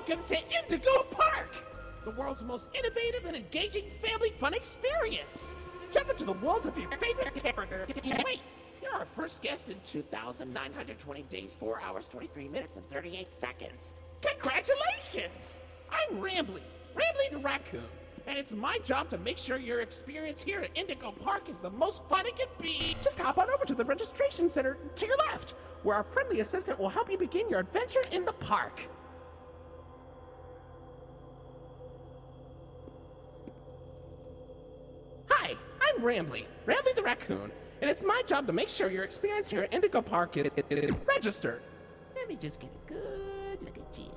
Welcome to Indigo Park, the world's most innovative and engaging family fun experience. Jump into the world of your favorite character. Wait, you're our first guest in 2,920 days, 4 hours, 23 minutes, and 38 seconds. Congratulations! I'm Rambly the raccoon, and it's my job to make sure your experience here at Indigo Park is the most fun it can be. Just hop on over to the registration center to your left, where our friendly assistant will help you begin your adventure in the park. Hi, I'm Rambly the raccoon, and it's my job to make sure your experience here at Indigo Park is registered. Let me just get a good look at you.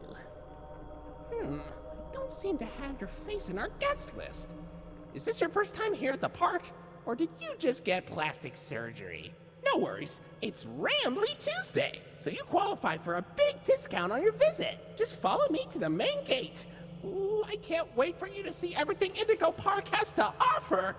I don't seem to have your face in our guest list. Is this your first time here at the park, or did you just get plastic surgery? No worries, it's Rambly Tuesday, so you qualify for a big discount on your visit. Just follow me to the main gate. Ooh, I can't wait for you to see everything Indigo Park has to offer.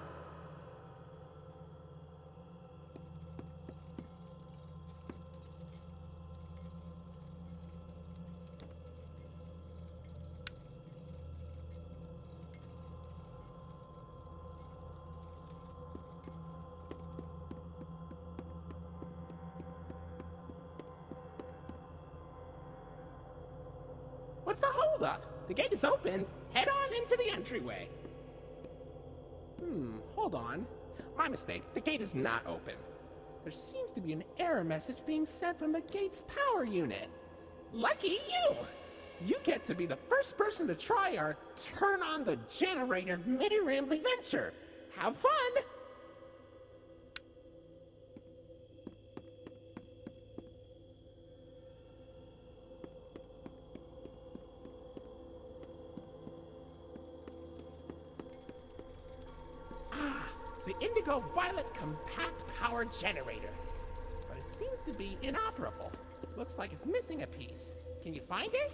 What's the holdup? The gate is open. Head on into the entryway. Hold on. My mistake. The gate is not open. There seems to be an error message being sent from the gate's power unit. Lucky you! You get to be the first person to try our Turn on the Generator Mini Rambly venture. Have fun! The Indigo Violet Compact Power Generator. But it seems to be inoperable. Looks like it's missing a piece. Can you find it?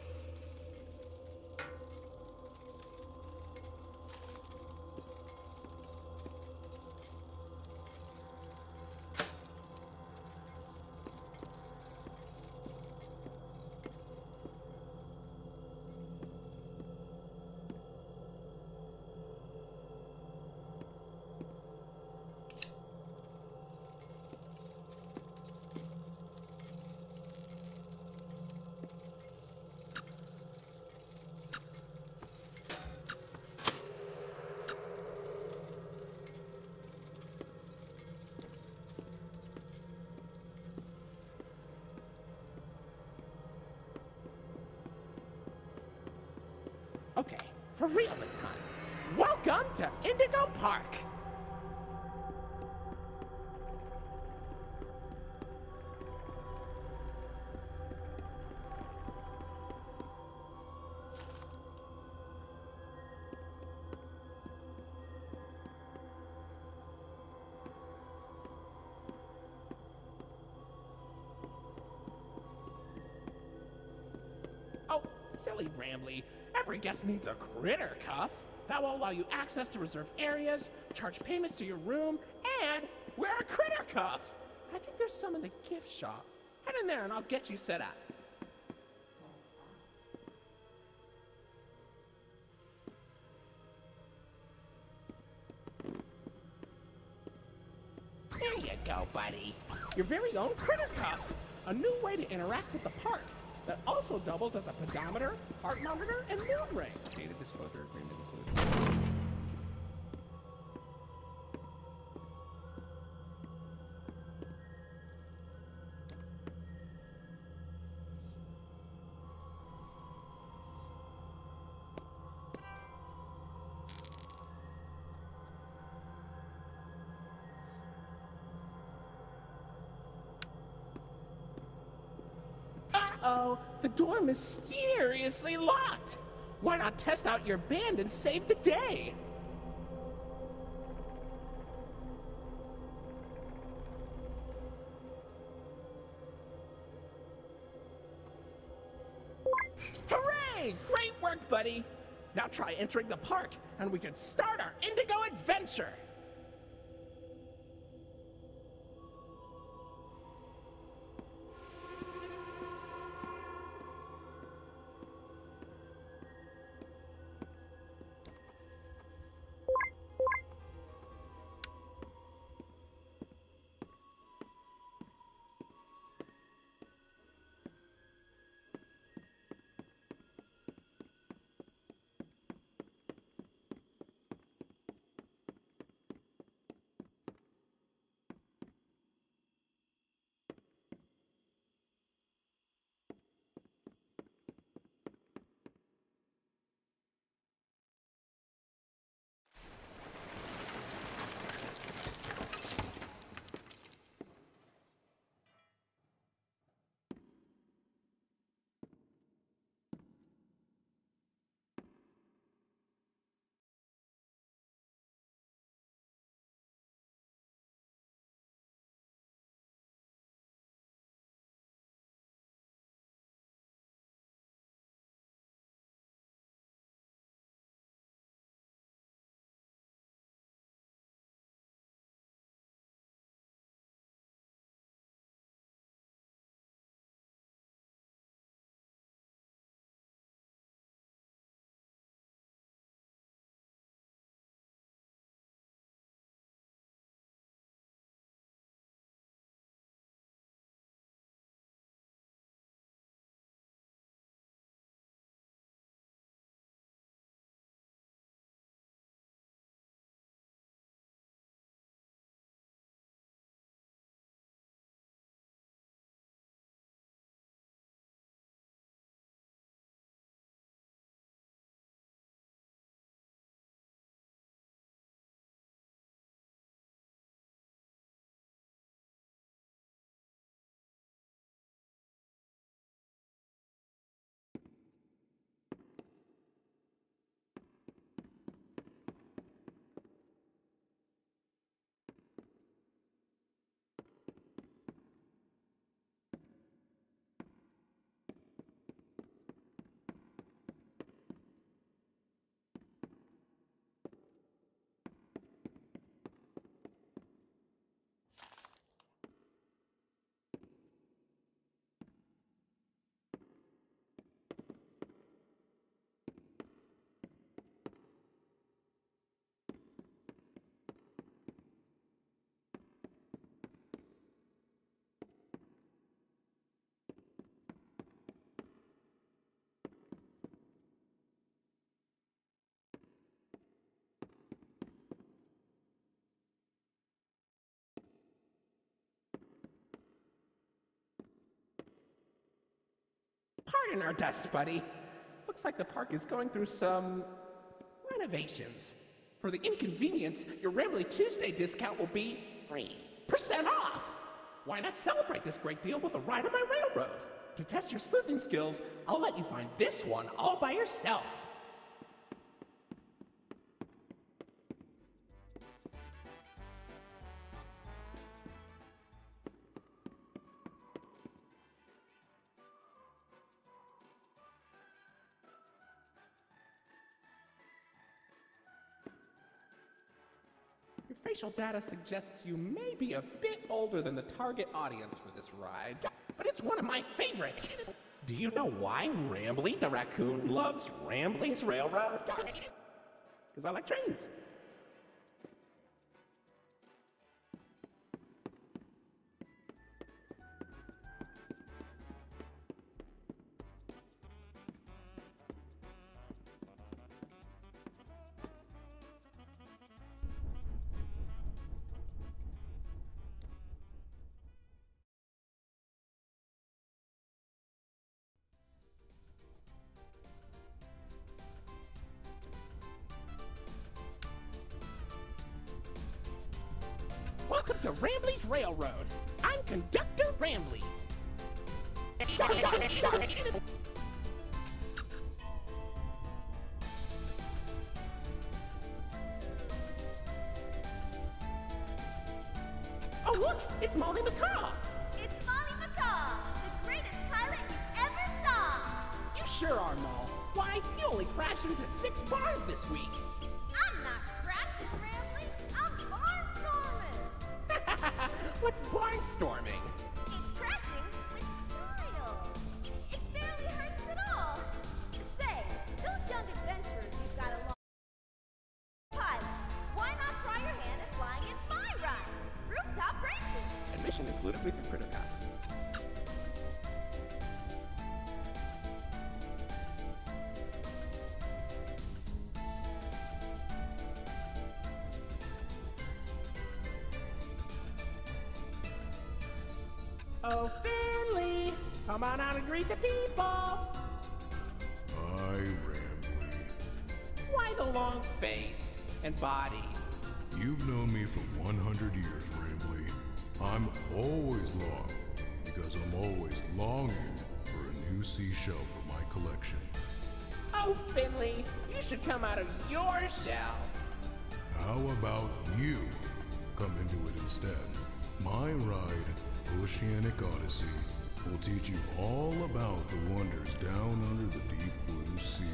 Okay, for real this time. Welcome to Indigo Park! Oh, silly Rambly. Every guest needs a critter cuff. That will allow you access to reserved areas, charge payments to your room, and wear a critter cuff. I think there's some in the gift shop. Head in there and I'll get you set up. There you go, buddy. Your very own critter cuff. A new way to interact with the park that also doubles as a pedometer, heart monitor, and mood ring. Data disclosure agreement included. Uh-oh, the door mysteriously locked. Why not test out your band and save the day? Hooray! Great work, buddy! Now try entering the park, and we can start our Indigo adventure! Pardon our dust, buddy. Looks like the park is going through some renovations. For the inconvenience, your Rambly Tuesday discount will be 3% off. Why not celebrate this great deal with a ride on my railroad? To test your sleuthing skills, I'll let you find this one all by yourself. Your facial data suggests you may be a bit older than the target audience for this ride, but it's one of my favorites. Do you know why Rambly the raccoon loves Rambly's Railroad? Because I like trains. Welcome to Rambly's Railroad. I'm Conductor Rambly. Oh look, it's Molly McCaw. It's Molly McCaw, the greatest pilot you ever saw. You sure are, Moll. Why, you only crashed into 6 bars this week. I'm not crashing, Rambly. I'm barnstorming. What's barnstorming? It's crashing with style. It barely hurts at all. Say, those young adventurers you've got along. Pilots, why not try your hand at flying in my ride? Rooftop racing. Admission included with your critter pass. Oh, Finley! Come on out and greet the people! Hi, Rambly. Why the long face and body? You've known me for 100 years, Rambly. I'm always long, because I'm always longing for a new seashell for my collection. Oh, Finley, you should come out of your shell. How about you come into it instead? My ride, Oceanic Odyssey, will teach you all about the wonders down under the deep blue sea.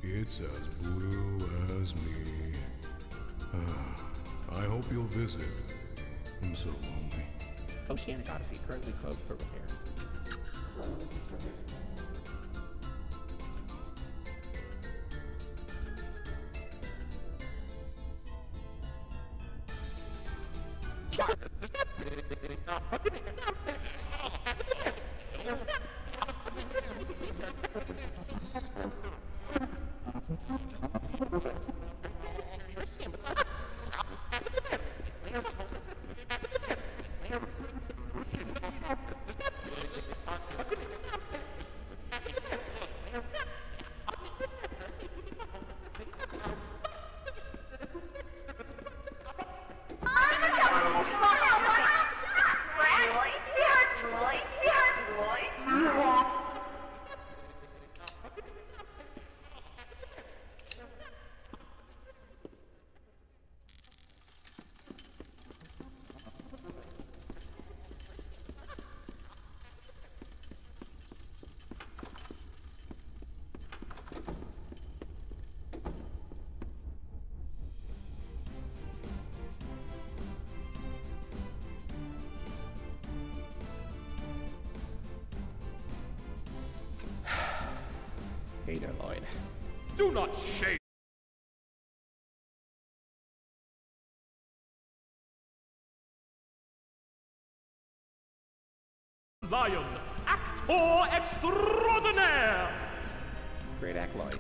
It's as blue as me. I hope you'll visit. I'm so lonely. Oceanic Odyssey currently closed for repairs. Hater Lloyd. Do not shame. Lion, actor extraordinaire! Great act, Lloyd.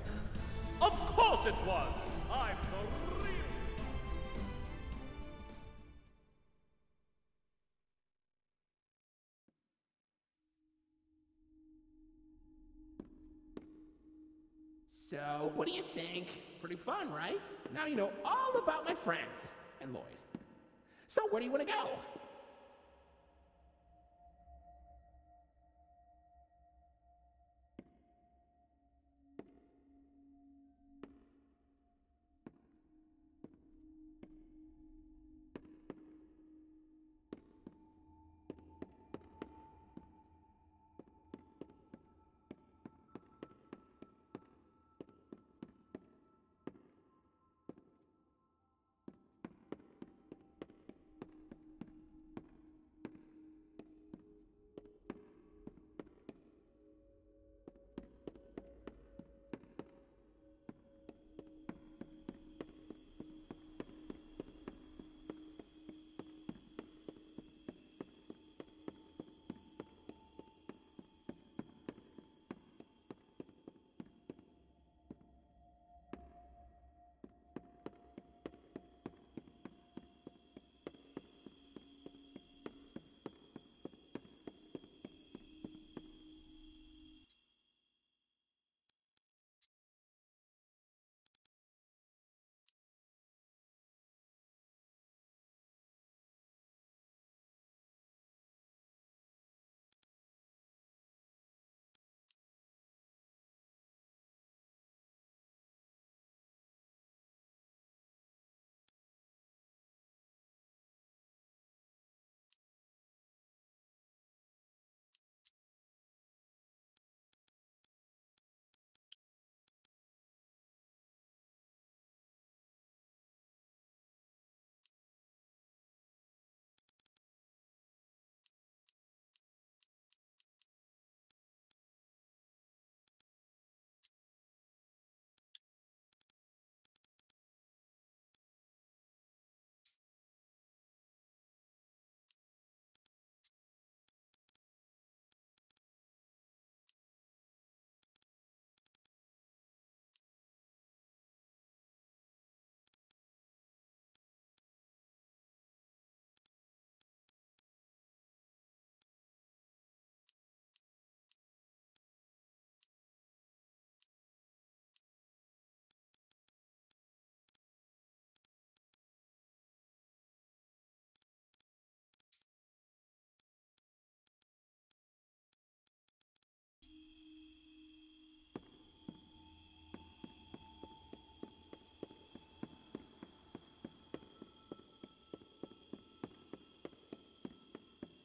Of course it was! I'm the real So, what do you think? Pretty fun, right? Now you know all about my friends and Lloyd. So, where do you want to go?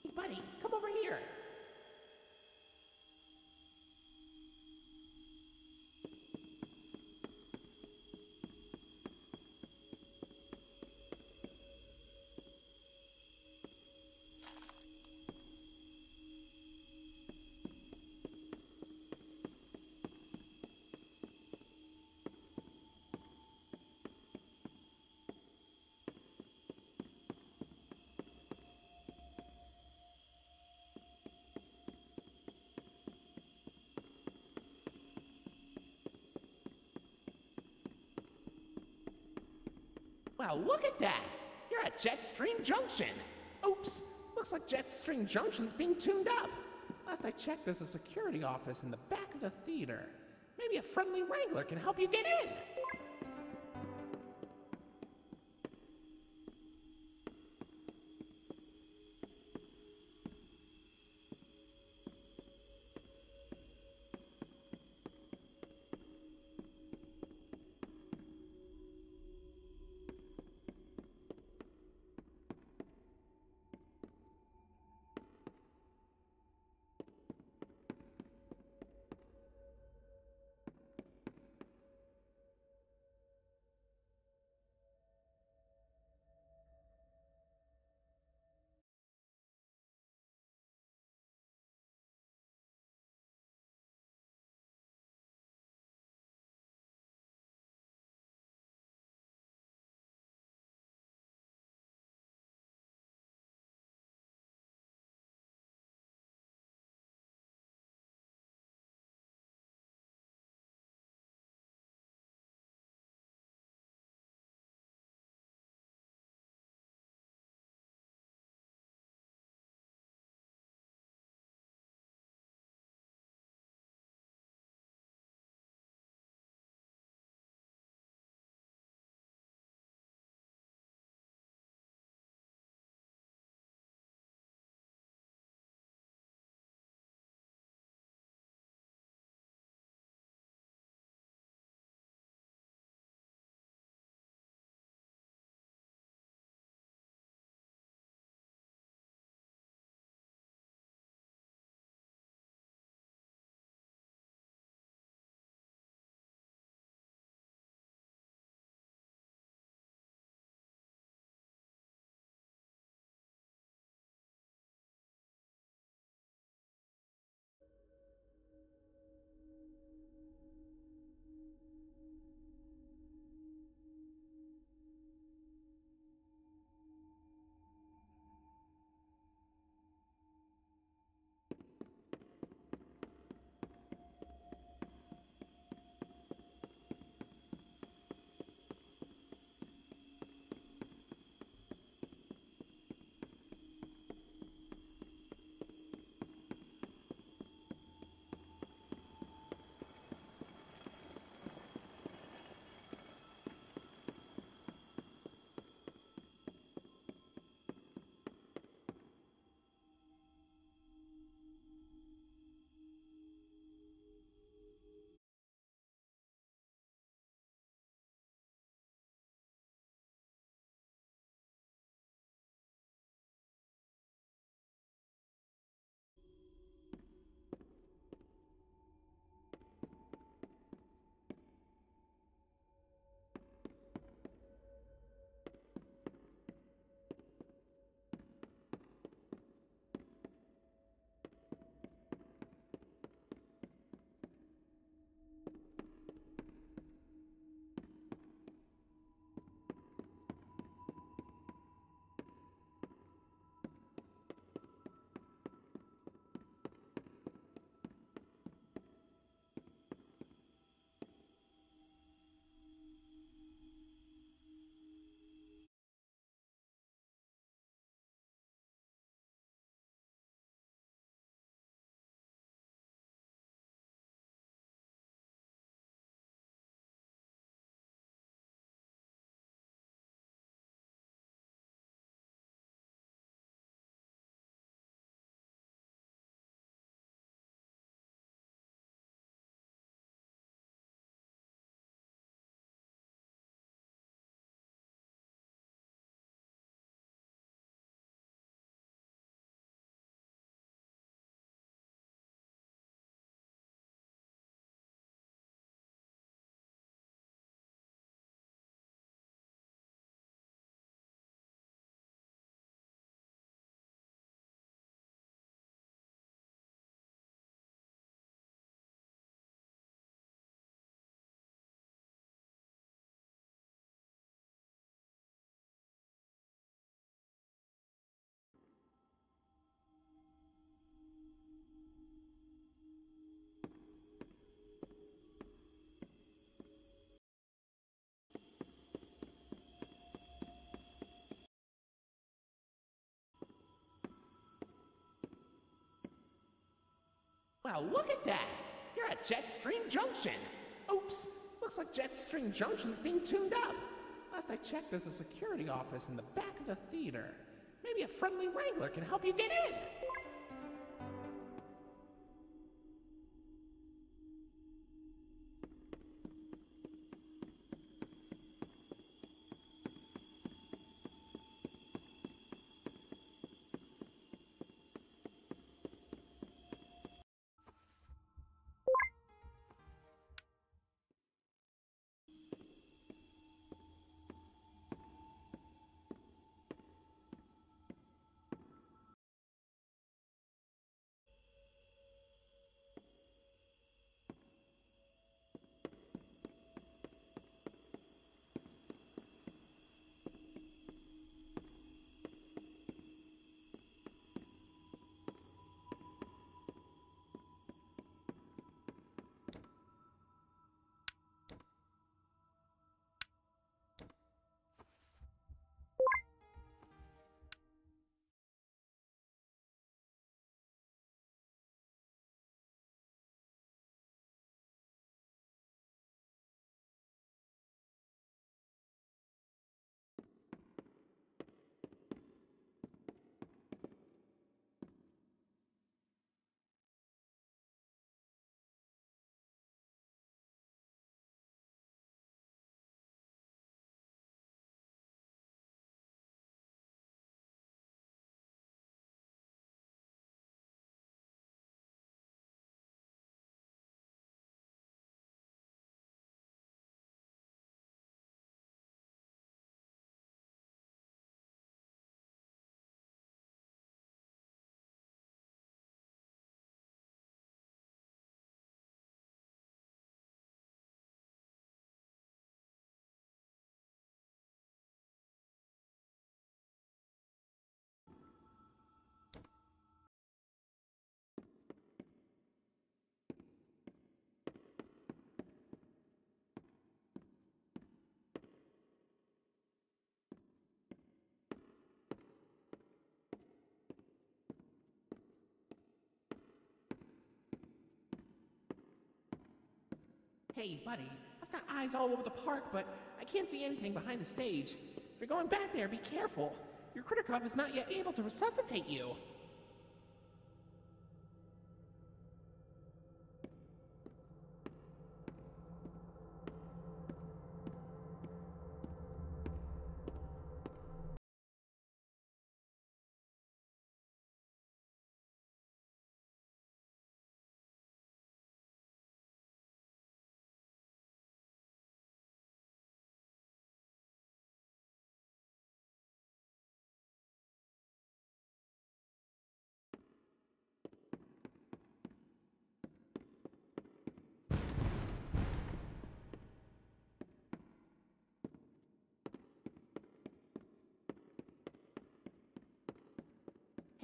Hey, buddy, come over here. Well, look at that! You're at Jetstream Junction! Oops! Looks like Jetstream Junction's being tuned up! Last I checked, there's a security office in the back of the theater. Maybe a friendly wrangler can help you get in! Well, look at that! You're at Jetstream Junction! Oops! Looks like Jetstream Junction's being tuned up. Last I checked, there's a security office in the back of the theater. Maybe a friendly wrangler can help you get in! Hey, buddy, I've got eyes all over the park, but I can't see anything behind the stage. If you're going back there, be careful. Your Kritikov is not yet able to resuscitate you.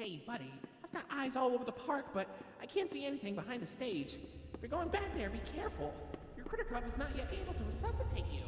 Hey, buddy, I've got eyes all over the park, but I can't see anything behind the stage. If you're going back there, be careful. Your Kritikov is not yet able to resuscitate you.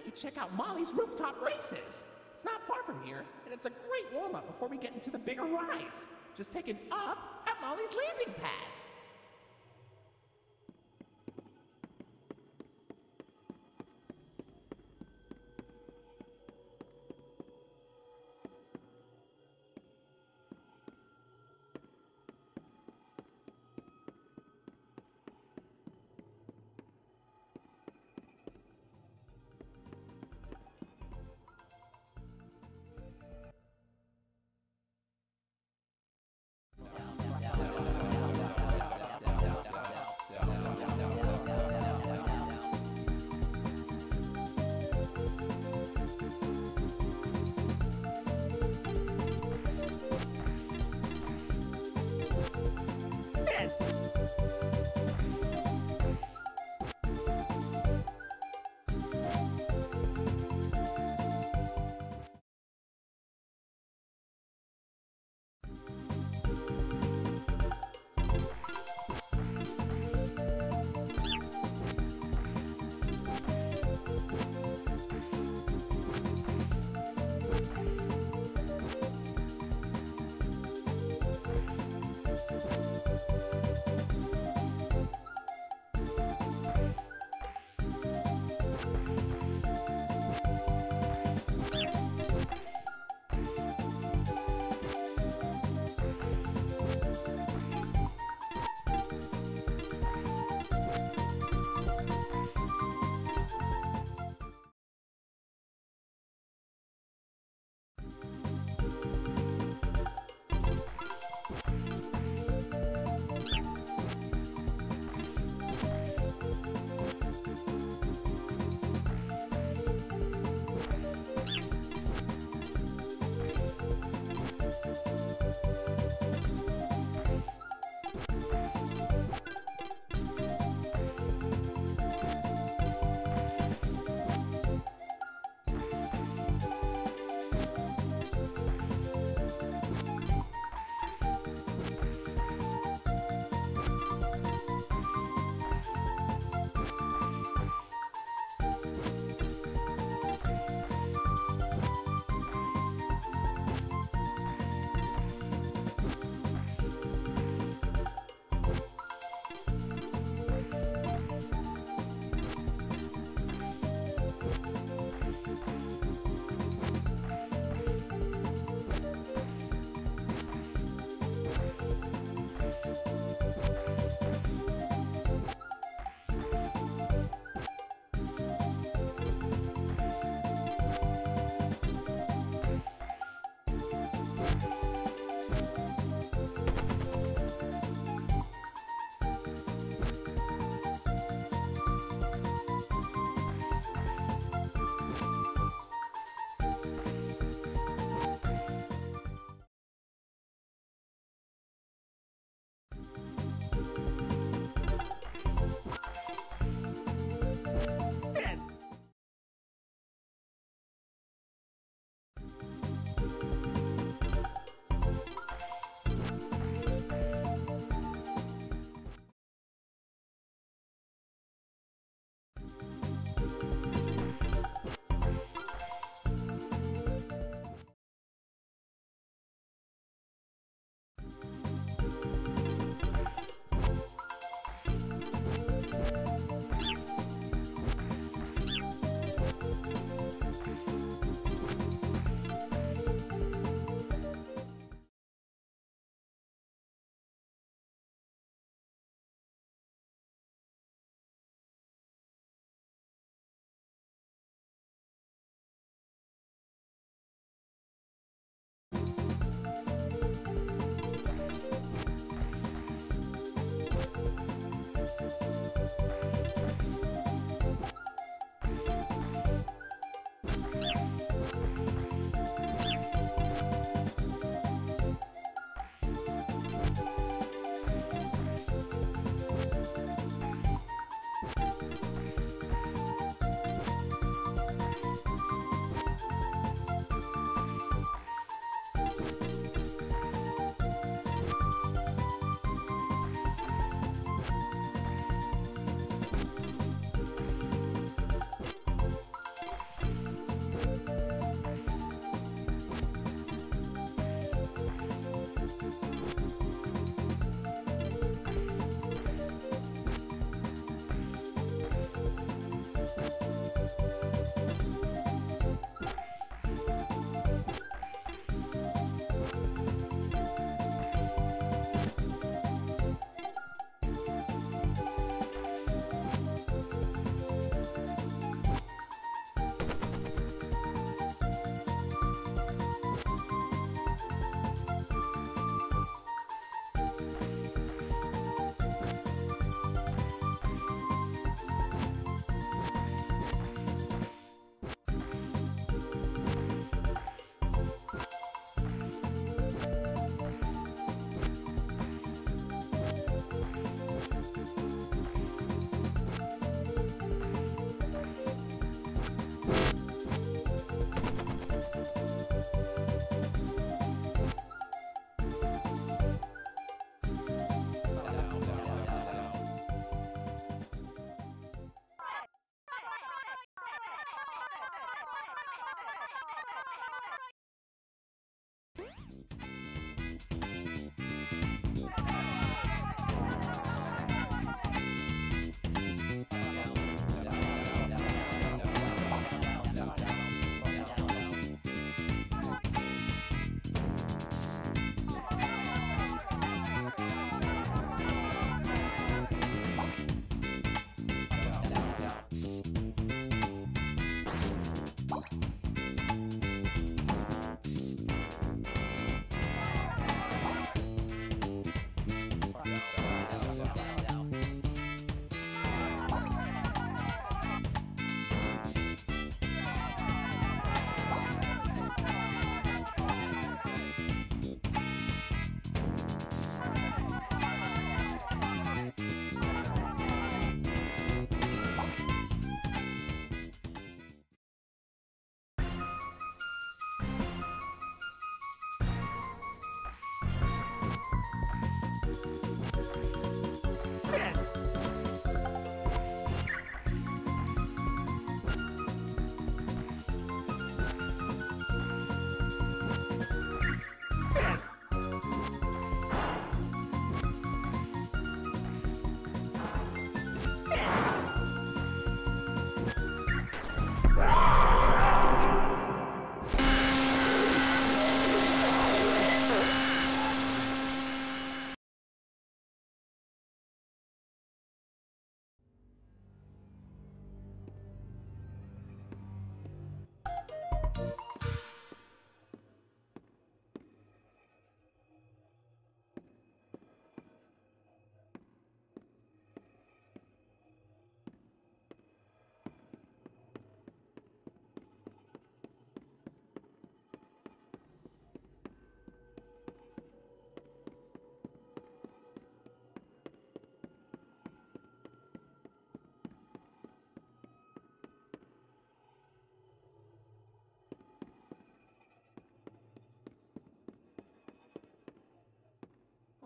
about you check out Molly's Rooftop Races? It's not far from here, and it's a great warm-up before we get into the bigger rides. Just take it up at Molly's landing pad.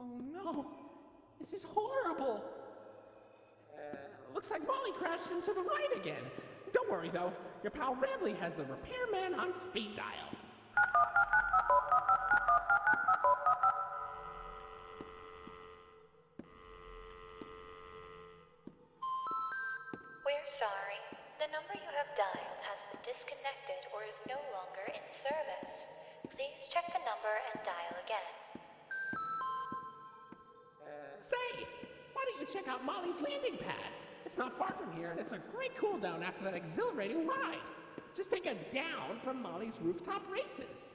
Oh no, this is horrible. Looks like Molly crashed into the right again. Don't worry though, your pal Rambley has the repairman on speed dial. We're sorry. The number you have dialed has been disconnected or is no longer in service. Please check the number and dial again. Say, why don't you check out Molly's landing pad? It's not far from here and it's a great cool down after that exhilarating ride. Just take a down from Molly's rooftop races.